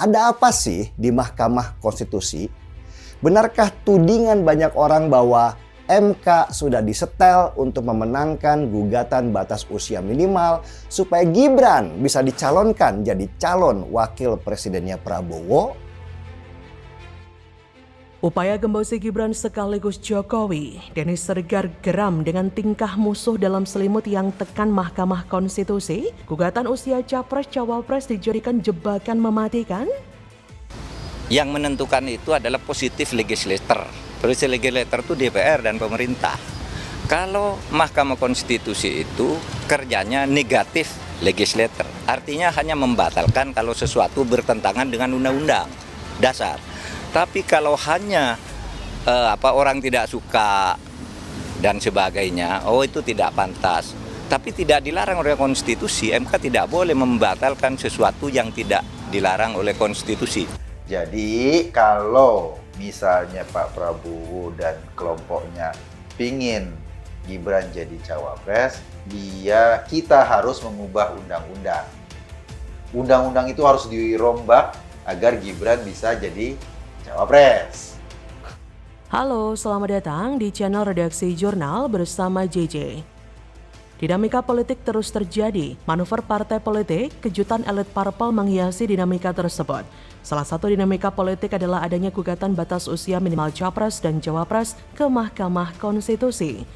Ada apa sih di Mahkamah Konstitusi? Benarkah tudingan banyak orang bahwa MK sudah disetel untuk memenangkan gugatan batas usia minimal supaya Gibran bisa dicalonkan jadi calon wakil presidennya Prabowo? Upaya gembosi Gibran sekaligus Jokowi, Denis Siregar geram dengan tingkah musuh dalam selimut yang tekan Mahkamah Konstitusi. Gugatan usia Capres-Cawapres dijadikan jebakan mematikan. Yang menentukan itu adalah positif legislator. Positif legislator itu DPR dan pemerintah. Kalau Mahkamah Konstitusi itu kerjanya negatif legislator, artinya hanya membatalkan kalau sesuatu bertentangan dengan undang-undang dasar. Tapi kalau hanya orang tidak suka dan sebagainya, itu tidak pantas. Tapi tidak dilarang oleh konstitusi, MK tidak boleh membatalkan sesuatu yang tidak dilarang oleh konstitusi. Jadi kalau misalnya Pak Prabowo dan kelompoknya pingin Gibran jadi cawapres, kita harus mengubah undang-undang. Undang-undang itu harus dirombak agar Gibran bisa jadi cawapres. Halo, selamat datang di channel Redaksi Jurnal bersama JJ. Dinamika politik terus terjadi. Manuver partai politik, kejutan elit parpol menghiasi dinamika tersebut. Salah satu dinamika politik adalah adanya gugatan batas usia minimal capres dan cawapres ke Mahkamah Konstitusi.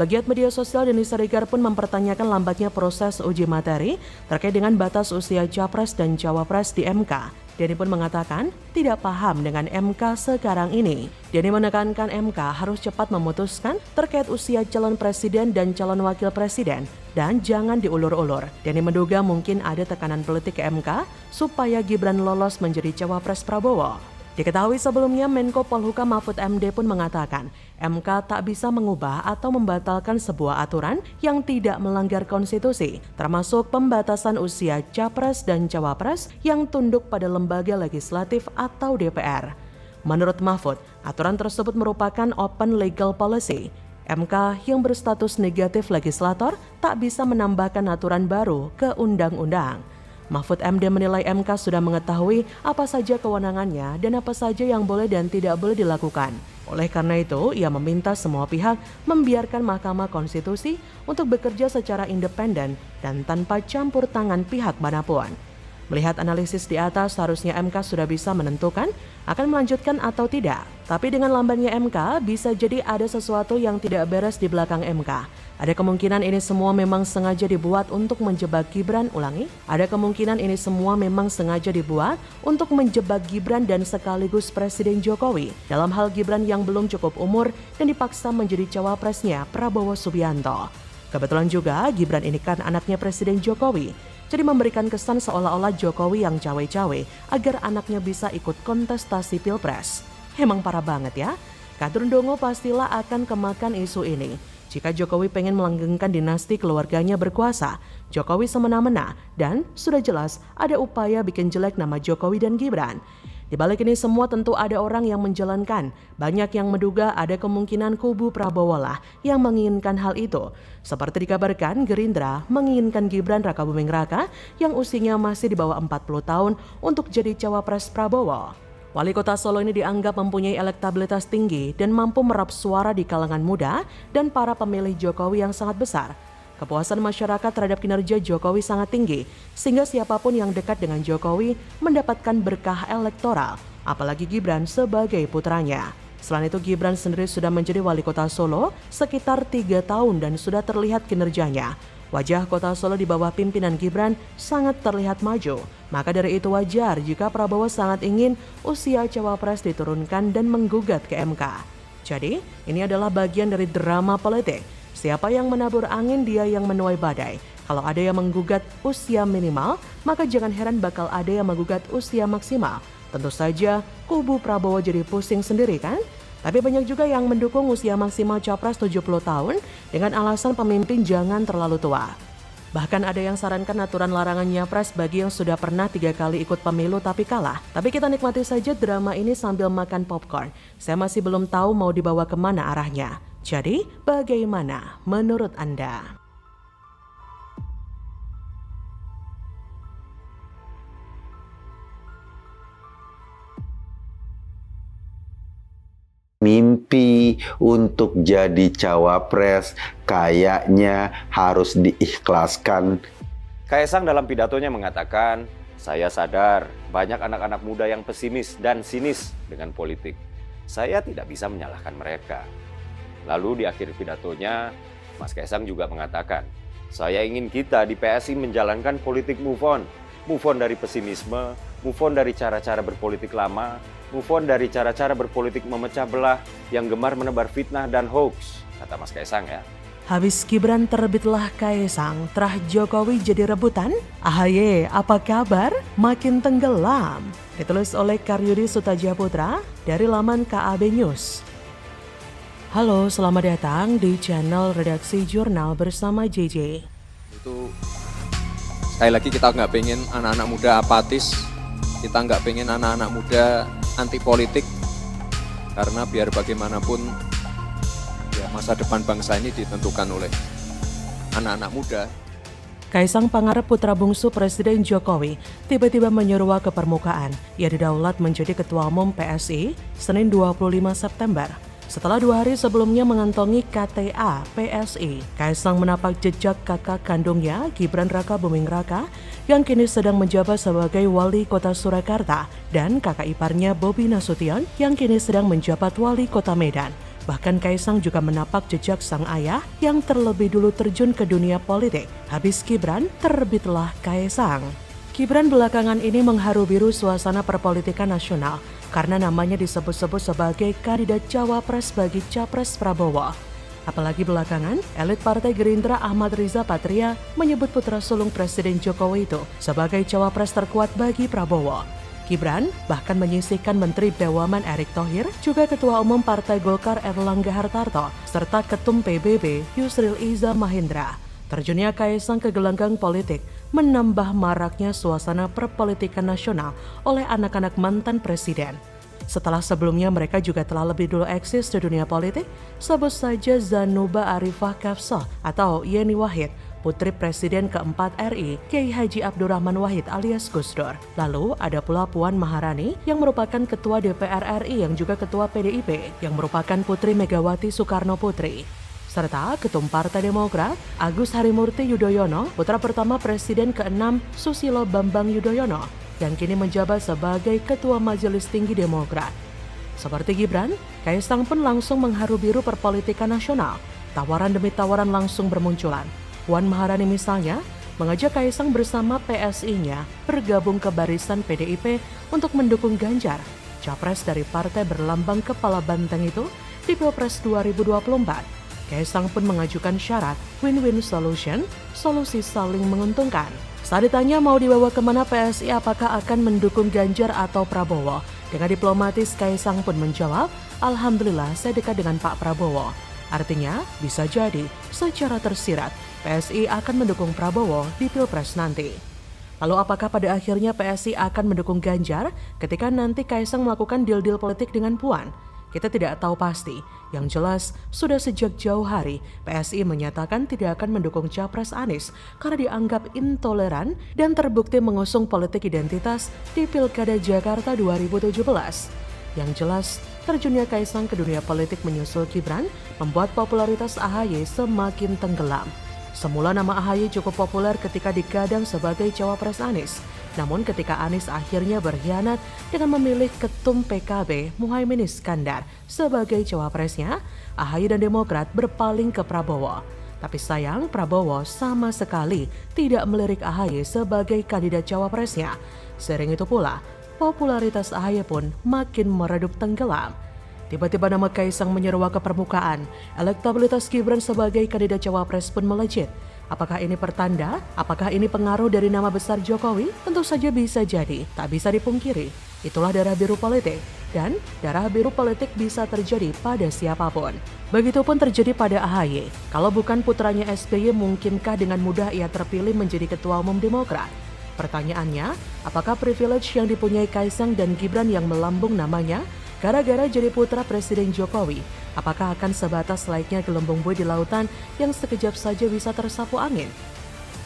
Bagian media sosial, Denis Siregar pun mempertanyakan lambatnya proses uji materi terkait dengan batas usia capres dan cawapres di MK. Denny pun mengatakan tidak paham dengan MK sekarang ini. Denny menekankan MK harus cepat memutuskan terkait usia calon presiden dan calon wakil presiden dan jangan diulur-ulur. Denny menduga mungkin ada tekanan politik ke MK supaya Gibran lolos menjadi cawapres Prabowo. Diketahui sebelumnya Menko Polhukam Mahfud MD pun mengatakan MK tak bisa mengubah atau membatalkan sebuah aturan yang tidak melanggar konstitusi, termasuk pembatasan usia capres dan cawapres yang tunduk pada lembaga legislatif atau DPR. Menurut Mahfud, aturan tersebut merupakan open legal policy. MK yang berstatus negatif legislator tak bisa menambahkan aturan baru ke undang-undang. Mahfud MD menilai MK sudah mengetahui apa saja kewenangannya dan apa saja yang boleh dan tidak boleh dilakukan. Oleh karena itu, ia meminta semua pihak membiarkan Mahkamah Konstitusi untuk bekerja secara independen dan tanpa campur tangan pihak manapun. Melihat analisis di atas, seharusnya MK sudah bisa menentukan akan melanjutkan atau tidak. Tapi dengan lambannya MK, bisa jadi ada sesuatu yang tidak beres di belakang MK. Ada kemungkinan ini semua memang sengaja dibuat untuk menjebak Gibran, Ada kemungkinan ini semua memang sengaja dibuat untuk menjebak Gibran dan sekaligus Presiden Jokowi. Dalam hal Gibran yang belum cukup umur dan dipaksa menjadi cawapresnya Prabowo Subianto. Kebetulan juga Gibran ini kan anaknya Presiden Jokowi. Jadi memberikan kesan seolah-olah Jokowi yang cawe-cawe agar anaknya bisa ikut kontestasi Pilpres. Emang parah banget ya. Kadrundongo pastilah akan kemakan isu ini. Jika Jokowi pengen melanggengkan dinasti keluarganya berkuasa, Jokowi semena-mena dan sudah jelas ada upaya bikin jelek nama Jokowi dan Gibran. Di balik ini semua tentu ada orang yang menjalankan. Banyak yang menduga ada kemungkinan kubu Prabowo lah yang menginginkan hal itu. Seperti dikabarkan, Gerindra menginginkan Gibran Rakabuming Raka yang usianya masih di bawah 40 tahun untuk jadi cawapres Prabowo. Wali Kota Solo ini dianggap mempunyai elektabilitas tinggi dan mampu merap suara di kalangan muda dan para pemilih Jokowi yang sangat besar. Kepuasan masyarakat terhadap kinerja Jokowi sangat tinggi, sehingga siapapun yang dekat dengan Jokowi mendapatkan berkah elektoral, apalagi Gibran sebagai putranya. Selain itu, Gibran sendiri sudah menjadi wali kota Solo sekitar 3 tahun dan sudah terlihat kinerjanya. Wajah kota Solo di bawah pimpinan Gibran sangat terlihat maju. Maka dari itu wajar jika Prabowo sangat ingin usia cawapres diturunkan dan menggugat ke MK. Jadi, ini adalah bagian dari drama politik. Siapa yang menabur angin, dia yang menuai badai. Kalau ada yang menggugat usia minimal, maka jangan heran bakal ada yang menggugat usia maksimal. Tentu saja kubu Prabowo jadi pusing sendiri kan? Tapi banyak juga yang mendukung usia maksimal capres 70 tahun dengan alasan pemimpin jangan terlalu tua. Bahkan ada yang sarankan aturan larangan nyapres bagi yang sudah pernah 3 kali ikut pemilu tapi kalah. Tapi kita nikmati saja drama ini sambil makan popcorn. Saya masih belum tahu mau dibawa kemana arahnya. Jadi, bagaimana menurut Anda? mimpi untuk jadi cawapres kayaknya harus diikhlaskan. Kaisang dalam pidatonya mengatakan, saya sadar banyak anak-anak muda yang pesimis dan sinis dengan politik. Saya tidak bisa menyalahkan mereka. Lalu di akhir pidatonya, Mas Kaisang juga mengatakan, saya ingin kita di PSI menjalankan politik move on dari pesimisme, move on dari cara-cara berpolitik lama, move on dari cara-cara berpolitik memecah belah yang gemar menebar fitnah dan hoax, kata Mas Kaisang ya. Habis Gibran terbitlah Kaisang, terah Jokowi jadi rebutan. AHY, apa kabar? Makin tenggelam. Ditulis oleh Karyudi Sutajaputra dari laman KAB News. Halo, selamat datang di channel Redaksi Jurnal bersama JJ. Itu sekali lagi kita nggak pengen anak-anak muda apatis, kita nggak pengen anak-anak muda anti politik, karena biar bagaimanapun ya masa depan bangsa ini ditentukan oleh anak-anak muda. Kaisang Pangarep, putra bungsu Presiden Jokowi, tiba-tiba menyeruak ke permukaan. Ia didaulat menjadi Ketua Umum PSI Senin 25 September. Setelah 2 hari sebelumnya mengantongi KTA PSI, Kaisang menapak jejak kakak kandungnya Gibran Raka Buming Raka yang kini sedang menjabat sebagai Wali Kota Surakarta dan kakak iparnya Bobi Nasution yang kini sedang menjabat Wali Kota Medan. Bahkan Kaisang juga menapak jejak sang ayah yang terlebih dulu terjun ke dunia politik. Habis Gibran, terbitlah Kaisang. Gibran belakangan ini mengharu biru suasana perpolitikan nasional karena namanya disebut-sebut sebagai kandidat cawapres bagi Capres Prabowo. Apalagi belakangan, elit Partai Gerindra Ahmad Riza Patria menyebut putra sulung Presiden Jokowi itu sebagai cawapres terkuat bagi Prabowo. Gibran bahkan menyisihkan Menteri BUMN Erick Thohir, juga Ketua Umum Partai Golkar Erlangga Hartarto, serta Ketum PBB Yusril Iza Mahendra. Terjunnya Kaisang ke gelanggang politik menambah maraknya suasana perpolitikan nasional oleh anak-anak mantan presiden. Setelah sebelumnya mereka juga telah lebih dulu eksis di dunia politik, sebut saja Zanuba Arifah Kapsah atau Yeni Wahid, putri Presiden keempat RI, Kiai Haji Abdurrahman Wahid alias Gus Dur. Lalu ada pula Puan Maharani yang merupakan Ketua DPR RI yang juga Ketua PDIP yang merupakan Putri Megawati Soekarno Putri. Serta Ketum Partai Demokrat Agus Harimurti Yudhoyono, putra pertama Presiden ke-6 Susilo Bambang Yudhoyono yang kini menjabat sebagai Ketua Majelis Tinggi Demokrat. Seperti Gibran, Kaisang pun langsung mengharu biru perpolitikan nasional. Tawaran demi tawaran langsung bermunculan. Puan Maharani misalnya mengajak Kaisang bersama PSI-nya bergabung ke barisan PDIP untuk mendukung Ganjar, capres dari partai berlambang kepala banteng itu di Pilpres 2024. Kaisang pun mengajukan syarat win-win solution, solusi saling menguntungkan. Saat ditanya mau dibawa kemana PSI, apakah akan mendukung Ganjar atau Prabowo, dengan diplomatis Kaisang pun menjawab, Alhamdulillah saya dekat dengan Pak Prabowo. Artinya bisa jadi secara tersirat PSI akan mendukung Prabowo di Pilpres nanti. Lalu apakah pada akhirnya PSI akan mendukung Ganjar ketika nanti Kaisang melakukan deal-deal politik dengan Puan? Kita tidak tahu pasti. Yang jelas, sudah sejak jauh hari PSI menyatakan tidak akan mendukung Capres Anies karena dianggap intoleran dan terbukti mengusung politik identitas di Pilkada Jakarta 2017. Yang jelas, terjunnya Kaisang ke dunia politik menyusul Gibran membuat popularitas AHY semakin tenggelam. Semula nama AHY cukup populer ketika digadang sebagai cawapres Anies. Namun ketika Anies akhirnya berkhianat dengan memilih Ketum PKB Muhaimin Iskandar sebagai cawapresnya, AHY dan Demokrat berpaling ke Prabowo. Tapi sayang, Prabowo sama sekali tidak melirik AHY sebagai kandidat cawapresnya. Seiring itu pula, popularitas AHY pun makin meredup tenggelam. Tiba-tiba nama Kaisang menyeruak ke permukaan. Elektabilitas Gibran sebagai kandidat cawapres pun melejit. Apakah ini pertanda? Apakah ini pengaruh dari nama besar Jokowi? Tentu saja bisa jadi, tak bisa dipungkiri. Itulah darah biru politik. Dan darah biru politik bisa terjadi pada siapapun. Begitupun terjadi pada AHY. Kalau bukan putranya SBY, mungkinkah dengan mudah ia terpilih menjadi Ketua Umum Demokrat? Pertanyaannya, apakah privilege yang dipunyai Kaisang dan Gibran yang melambung namanya gara-gara jadi putra Presiden Jokowi, apakah akan sebatas layaknya gelembung buih di lautan yang sekejap saja bisa tersapu angin?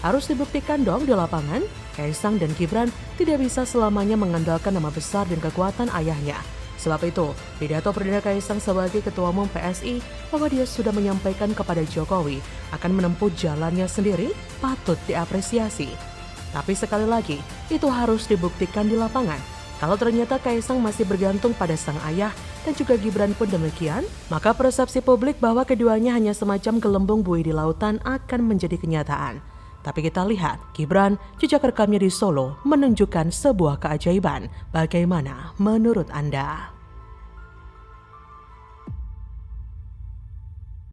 Harus dibuktikan dong di lapangan, Kaisang dan Gibran tidak bisa selamanya mengandalkan nama besar dan kekuatan ayahnya. Sebab itu, pidato perdana Kaisang sebagai Ketua Umum PSI bahwa dia sudah menyampaikan kepada Jokowi akan menempuh jalannya sendiri patut diapresiasi. Tapi sekali lagi, itu harus dibuktikan di lapangan. Kalau ternyata Kaisang masih bergantung pada sang ayah dan juga Gibran pun demikian, maka persepsi publik bahwa keduanya hanya semacam gelembung buih di lautan akan menjadi kenyataan. Tapi kita lihat, Gibran, jejak rekamnya di Solo menunjukkan sebuah keajaiban. Bagaimana menurut Anda?